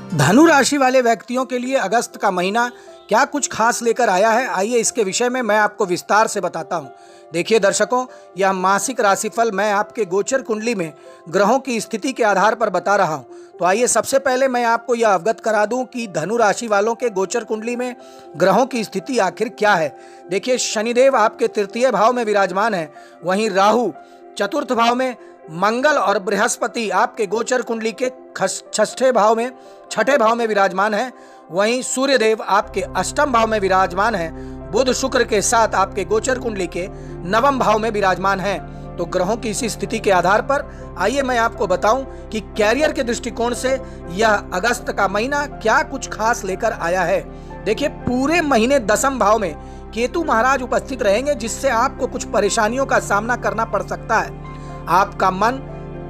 धनु राशि वाले व्यक्तियों के लिए अगस्त का महीना क्या कुछ खास लेकर आया है, आइए इसके विषय में मैं आपको विस्तार से बताता हूं। देखिए दर्शकों, यह मासिक राशिफल मैं आपके गोचर कुंडली में ग्रहों की स्थिति के आधार पर बता रहा हूं। तो आइए सबसे पहले मैं आपको यह अवगत करा दूं कि धनु राशि वालों के गोचर कुंडली में ग्रहों की स्थिति आखिर क्या है। देखिए, शनिदेव आपके तृतीय भाव में विराजमान है, वहीं राहु चतुर्थ भाव में, मंगल और बृहस्पति आपके गोचर कुंडली के छठे भाव में विराजमान है, वहीं सूर्यदेव आपके अष्टम भाव में विराजमान है, बुध शुक्र के साथ आपके गोचर कुंडली के नवम भाव में विराजमान है। तो ग्रहों की इसी स्थिति के आधार पर आइए मैं आपको बताऊं कि कैरियर के दृष्टिकोण से यह अगस्त का महीना क्या कुछ खास लेकर आया है। देखिए, पूरे महीने दसम भाव में केतु महाराज उपस्थित रहेंगे, जिससे आपको कुछ परेशानियों का सामना करना पड़ सकता है। आपका मन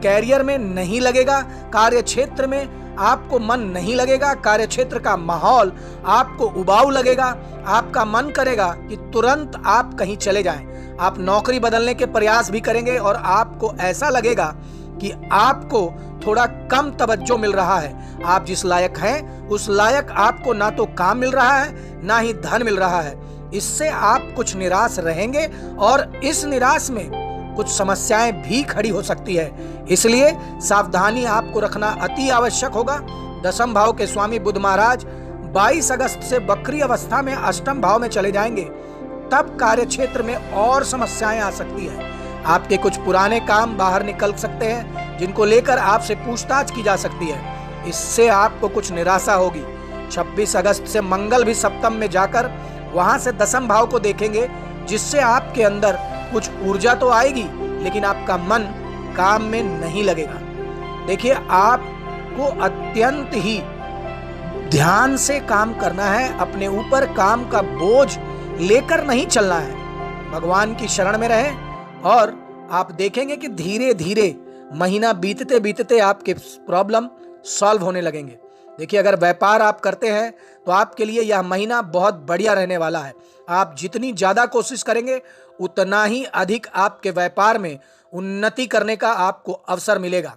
कैरियर में नहीं लगेगा, कार्य क्षेत्र में आपको मन नहीं लगेगा, कार्य क्षेत्र का माहौल आपको उबाऊ लगेगा। आपका मन करेगा कि तुरंत आप कहीं चले जाएं। आप नौकरी बदलने के प्रयास भी करेंगे और आपको ऐसा लगेगा कि आपको थोड़ा कम तवज्जो मिल रहा है। आप जिस लायक हैं उस लायक आपको ना तो काम मिल रहा है ना ही धन मिल रहा है। इससे आप कुछ निराश रहेंगे और इस निराश में कुछ समस्याएं भी खड़ी हो सकती है, इसलिए सावधानी आपको रखना अति आवश्यक होगा। दसम भाव के स्वामी बुध महाराज 22 अगस्त से वक्री अवस्था में अष्टम भाव में चले जाएंगे। तब कार्य क्षेत्र में और समस्याएं आ सकती है। आपके कुछ पुराने काम बाहर निकल सकते हैं, जिनको लेकर आपसे पूछताछ की जा सकती है। इससे आपको कुछ निराशा होगी। 26 अगस्त से मंगल भी सप्तम में जाकर वहां से दसम भाव को देखेंगे, जिससे आपके अंदर कुछ ऊर्जा तो आएगी, लेकिन आपका मन काम में नहीं लगेगा। देखिए, आपको अत्यंत ही ध्यान से काम करना है, अपने ऊपर काम का बोझ लेकर नहीं चलना है। भगवान की शरण में रहें और आप देखेंगे कि धीरे धीरे महीना बीतते बीतते आपके प्रॉब्लम सॉल्व होने लगेंगे। देखिए, अगर व्यापार आप करते हैं तो आपके लिए यह महीना बहुत बढ़िया रहने वाला है। आप जितनी ज्यादा कोशिश करेंगे उतना ही अधिक आपके व्यापार में उन्नति करने का आपको अवसर मिलेगा।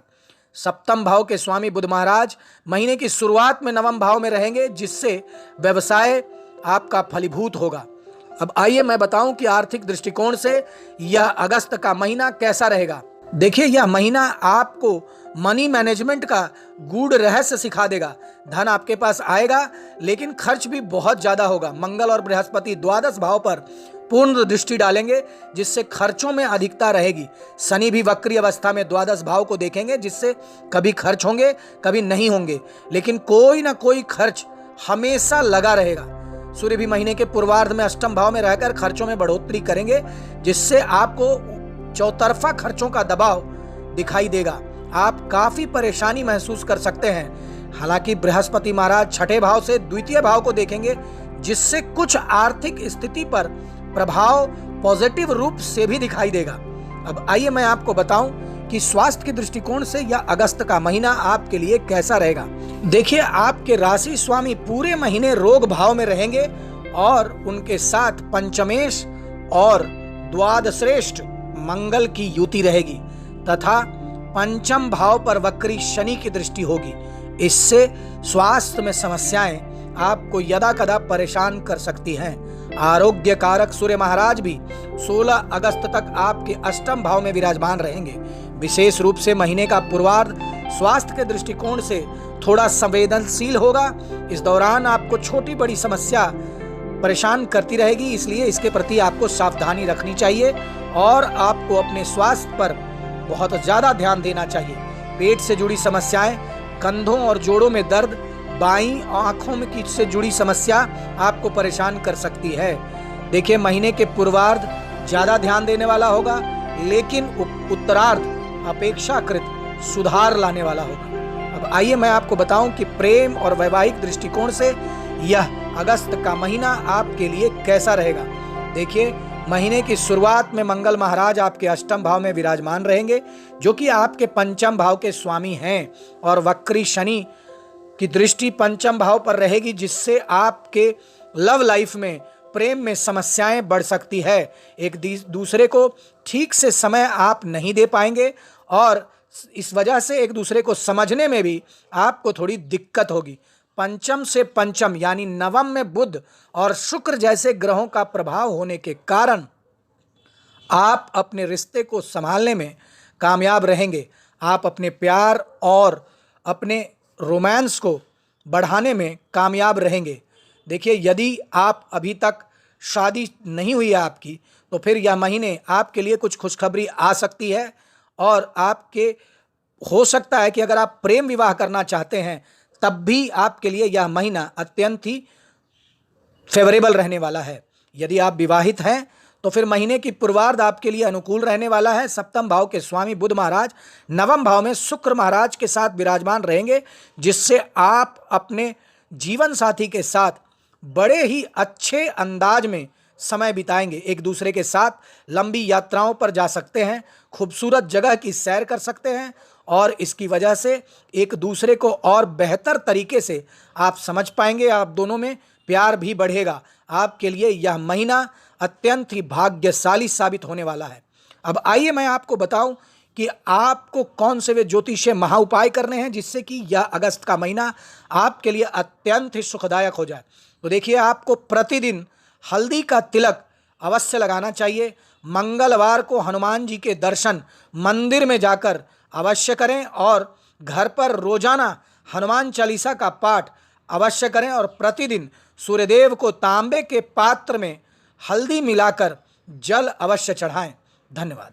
सप्तम भाव के स्वामी बुध महाराज महीने की शुरुआत में नवम भाव में रहेंगे, जिससे व्यवसाय आपका फलीभूत होगा। अब आइए मैं बताऊं कि आर्थिक दृष्टिकोण से यह अगस्त का महीना कैसा रहेगा। देखिए, यह महीना आपको मनी मैनेजमेंट का गूढ़ रहस्य सिखा देगा। धन आपके पास आएगा, लेकिन खर्च भी बहुत ज्यादा होगा। मंगल और बृहस्पति द्वादश भाव पर पूर्ण दृष्टि डालेंगे, जिससे खर्चों में अधिकता रहेगी। शनि भी वक्री अवस्था में द्वादश भाव को देखेंगे, जिससे कभी खर्च होंगे कभी नहीं होंगे, लेकिन कोई ना कोई खर्च हमेशा लगा रहेगा। सूर्य भी महीने के पूर्वार्ध में अष्टम भाव में रहकर खर्चों में बढ़ोतरी करेंगे, जिससे आपको चौतरफा खर्चों का दबाव दिखाई देगा। आप काफी परेशानी महसूस कर सकते हैं। हालांकि बृहस्पति महाराज छठे भाव से द्वितीय भाव को देखेंगे, जिससे कुछ आर्थिक स्थिति पर प्रभाव पॉजिटिव रूप से भी दिखाई देगा। अब आइए मैं आपको बताऊं कि स्वास्थ्य के दृष्टिकोण से यह अगस्त का महीना आपके लिए कैसा रहेगा। देखिए, आपके राशि स्वामी पूरे महीने रोग भाव में रहेंगे और उनके साथ पंचमेश और द्वादश्रेष्ठ मंगल की युति रहेगी तथा पंचम भाव पर वक्री शनि की दृष्टि होगी। इससे स्वास्थ्य में समस्याएं आपको यदा कदा परेशान कर सकती हैं। आरोग्य कारक सूर्य महाराज भी 16 अगस्त तक आपके अष्टम भाव में विराजमान रहेंगे। विशेष रूप से महीने का पूर्वार्ध स्वास्थ्य के दृष्टिकोण से थोड़ा संवेदनशील होगा। इस दौरान आपको छोटी बड़ी समस्या परेशान करती रहेगी, इसलिए इसके प्रति आपको सावधानी रखनी चाहिए और आपको अपने स्वास्थ्य पर बहुत ज्यादा ध्यान देना चाहिए। पेट से जुड़ी समस्याएं, कंधों और जोड़ों में दर्द, बाईं आंखों में की से जुड़ी समस्या आपको परेशान कर सकती है। देखिए, महीने के पूर्वार्ध ज्यादा ध्यान देने वाला होगा, लेकिन उत्तरार्ध अपेक्षाकृत सुधार लाने वाला होगा। अब आइए मैं आपको बताऊं कि प्रेम और वैवाहिक दृष्टिकोण से यह अगस्त का महीना आपके लिए कैसा रहेगा। देखिए, महीने की शुरुआत में मंगल महाराज आपके अष्टम भाव में विराजमान रहेंगे, जो कि आपके पंचम भाव के स्वामी हैं, और वक्री शनि की दृष्टि पंचम भाव पर रहेगी, जिससे आपके लव लाइफ में प्रेम में समस्याएं बढ़ सकती है। एक दूसरे को ठीक से समय आप नहीं दे पाएंगे और इस वजह से एक दूसरे को समझने में भी आपको थोड़ी दिक्कत होगी। पंचम से पंचम यानी नवम में बुध और शुक्र जैसे ग्रहों का प्रभाव होने के कारण आप अपने रिश्ते को संभालने में कामयाब रहेंगे। आप अपने प्यार और अपने रोमांस को बढ़ाने में कामयाब रहेंगे। देखिए, यदि आप अभी तक शादी नहीं हुई है आपकी, तो फिर यह महीने आपके लिए कुछ खुशखबरी आ सकती है और आपके हो सकता है कि अगर आप प्रेम विवाह करना चाहते हैं तब भी आपके लिए यह महीना अत्यंत ही फेवरेबल रहने वाला है। यदि आप विवाहित हैं तो फिर महीने की पूर्वार्ध आपके लिए अनुकूल रहने वाला है। सप्तम भाव के स्वामी बुध महाराज नवम भाव में शुक्र महाराज के साथ विराजमान रहेंगे, जिससे आप अपने जीवन साथी के साथ बड़े ही अच्छे अंदाज में समय बिताएंगे। एक दूसरे के साथ लंबी यात्राओं पर जा सकते हैं, खूबसूरत जगह की सैर कर सकते हैं और इसकी वजह से एक दूसरे को और बेहतर तरीके से आप समझ पाएंगे। आप दोनों में प्यार भी बढ़ेगा। आपके लिए यह महीना अत्यंत ही भाग्यशाली साबित होने वाला है। अब आइए मैं आपको बताऊं कि आपको कौन से वे ज्योतिषीय महाउपाय करने हैं जिससे कि यह अगस्त का महीना आपके लिए अत्यंत ही सुखदायक हो जाए। तो देखिए, आपको प्रतिदिन हल्दी का तिलक अवश्य लगाना चाहिए। मंगलवार को हनुमान जी के दर्शन मंदिर में जाकर अवश्य करें और घर पर रोजाना हनुमान चालीसा का पाठ अवश्य करें और प्रतिदिन सूर्यदेव को तांबे के पात्र में हल्दी मिलाकर जल अवश्य चढ़ाएं। धन्यवाद।